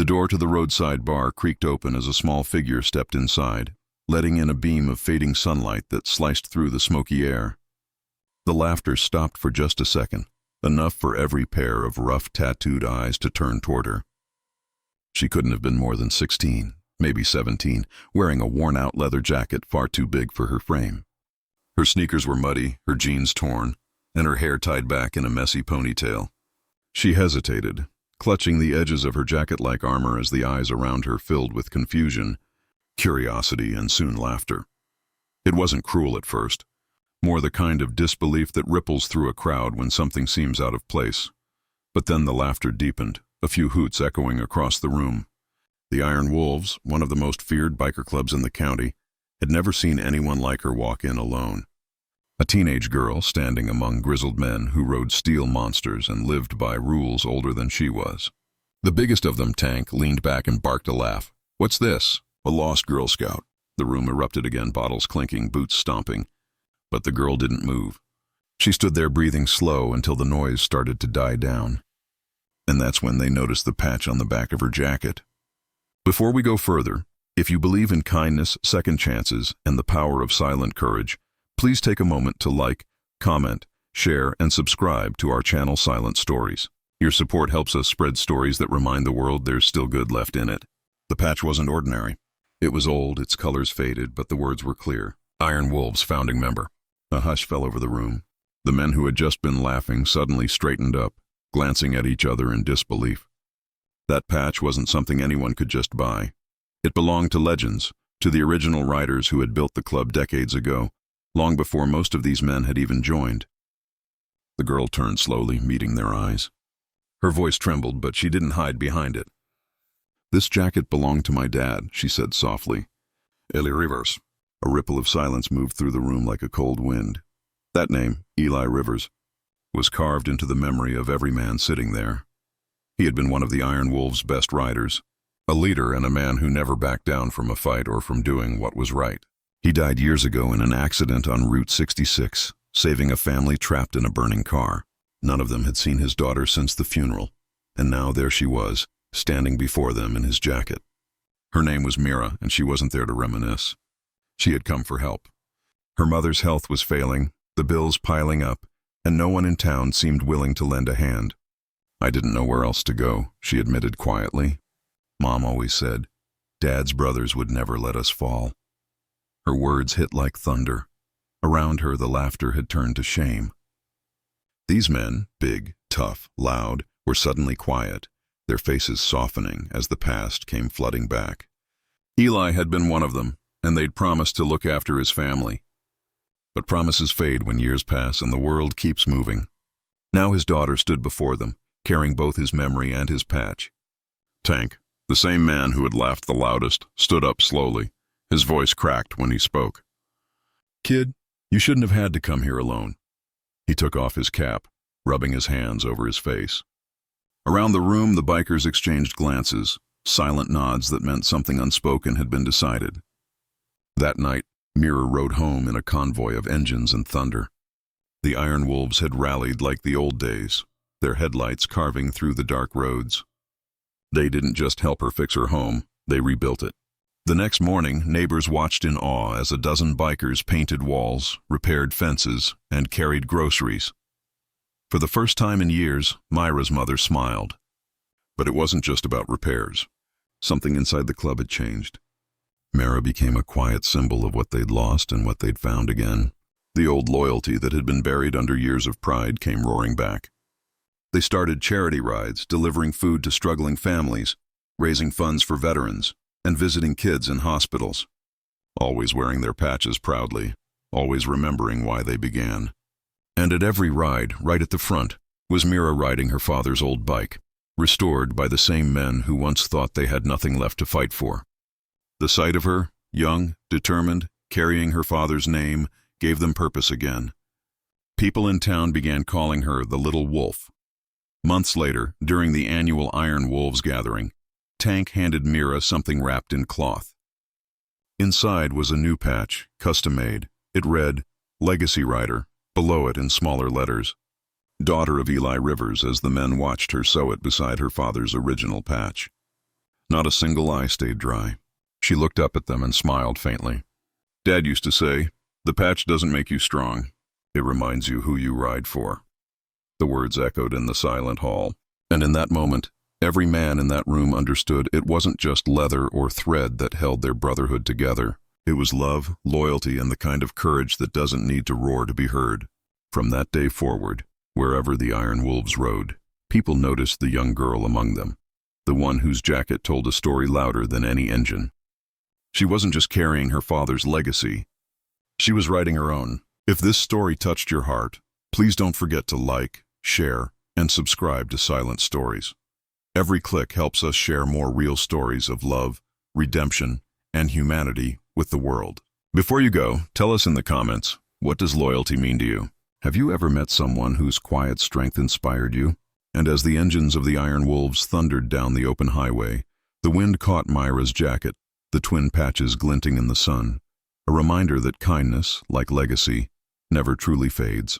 door to the roadside bar creaked open as a small figure stepped inside, letting in a beam of fading sunlight that sliced through the smoky air. The laughter stopped for just a second, enough for every pair of rough, tattooed eyes to turn toward her. She couldn't have been more than 16, maybe 17, wearing a worn-out leather jacket far too big for her frame. Her sneakers were muddy, her jeans torn, and her hair tied back in a messy ponytail. She hesitated, clutching the edges of her jacket-like armor as the eyes around her filled with confusion, curiosity, and soon laughter. It wasn't cruel at first, more the kind of disbelief that ripples through a crowd when something seems out of place. But then the laughter deepened, a few hoots echoing across the room. The Iron Wolves, one of the most feared biker clubs in the county, had never seen anyone like her walk in alone. A teenage girl standing among grizzled men who rode steel monsters and lived by rules older than she was. The biggest of them, Tank, leaned back and barked a laugh. "What's this?" "A lost Girl Scout." The room erupted again, bottles clinking, boots stomping. But the girl didn't move. She stood there breathing slow until the noise started to die down. And that's when they noticed the patch on the back of her jacket. Before we go further, if you believe in kindness, second chances, and the power of silent courage, please take a moment to like, comment, share, and subscribe to our channel Silent Stories. Your support helps us spread stories that remind the world there's still good left in it. The patch wasn't ordinary. It was old, its colors faded, but the words were clear. Iron Wolves founding member. A hush fell over the room. The men who had just been laughing suddenly straightened up, glancing at each other in disbelief. That patch wasn't something anyone could just buy. It belonged to legends, to the original riders who had built the club decades ago, long before most of these men had even joined. The girl turned slowly, meeting their eyes. Her voice trembled, but she didn't hide behind it. "This jacket belonged to my dad," she said softly. "Eli Rivers." A ripple of silence moved through the room like a cold wind. That name, Eli Rivers, was carved into the memory of every man sitting there. He had been one of the Iron Wolves' best riders, a leader and a man who never backed down from a fight or from doing what was right. He died years ago in an accident on Route 66, saving a family trapped in a burning car. None of them had seen his daughter since the funeral, and now there she was, standing before them in his jacket. Her name was Mira, and she wasn't there to reminisce. She had come for help. Her mother's health was failing, the bills piling up, and no one in town seemed willing to lend a hand. "I didn't know where else to go," she admitted quietly. "Mom always said, Dad's brothers would never let us fall." Her words hit like thunder. Around her, the laughter had turned to shame. These men, big, tough, loud, were suddenly quiet, their faces softening as the past came flooding back. Eli had been one of them, and they'd promised to look after his family. But promises fade when years pass and the world keeps moving. Now his daughter stood before them, carrying both his memory and his patch. Tank, the same man who had laughed the loudest, stood up slowly. His voice cracked when he spoke. "Kid, you shouldn't have had to come here alone." He took off his cap, rubbing his hands over his face. Around the room, the bikers exchanged glances, silent nods that meant something unspoken had been decided. That night, Mira rode home in a convoy of engines and thunder. The Iron Wolves had rallied like the old days, their headlights carving through the dark roads. They didn't just help her fix her home, they rebuilt it. The next morning, neighbors watched in awe as a dozen bikers painted walls, repaired fences, and carried groceries. For the first time in years, Myra's mother smiled. But it wasn't just about repairs. Something inside the club had changed. Myra became a quiet symbol of what they'd lost and what they'd found again. The old loyalty that had been buried under years of pride came roaring back. They started charity rides, delivering food to struggling families, raising funds for veterans, and visiting kids in hospitals. Always wearing their patches proudly, always remembering why they began. And at every ride, right at the front, was Mira riding her father's old bike, restored by the same men who once thought they had nothing left to fight for. The sight of her, young, determined, carrying her father's name, gave them purpose again. People in town began calling her the Little Wolf. Months later, during the annual Iron Wolves gathering, Tank handed Mira something wrapped in cloth. Inside was a new patch, custom-made. It read, "Legacy Rider," below it in smaller letters. "Daughter of Eli Rivers," as the men watched her sew it beside her father's original patch. Not a single eye stayed dry. She looked up at them and smiled faintly. Dad used to say, "The patch doesn't make you strong. It reminds you who you ride for." The words echoed in the silent hall, and in that moment, every man in that room understood it wasn't just leather or thread that held their brotherhood together. It was love, loyalty, and the kind of courage that doesn't need to roar to be heard. From that day forward, wherever the Iron Wolves rode, people noticed the young girl among them, the one whose jacket told a story louder than any engine. She wasn't just carrying her father's legacy. She was writing her own. If this story touched your heart, please don't forget to like, share, and subscribe to Silent Stories. Every click helps us share more real stories of love, redemption, and humanity with the world. Before you go, tell us in the comments, what does loyalty mean to you? Have you ever met someone whose quiet strength inspired you? And as the engines of the Iron Wolves thundered down the open highway, the wind caught Myra's jacket, the twin patches glinting in the sun, a reminder that kindness, like legacy, never truly fades.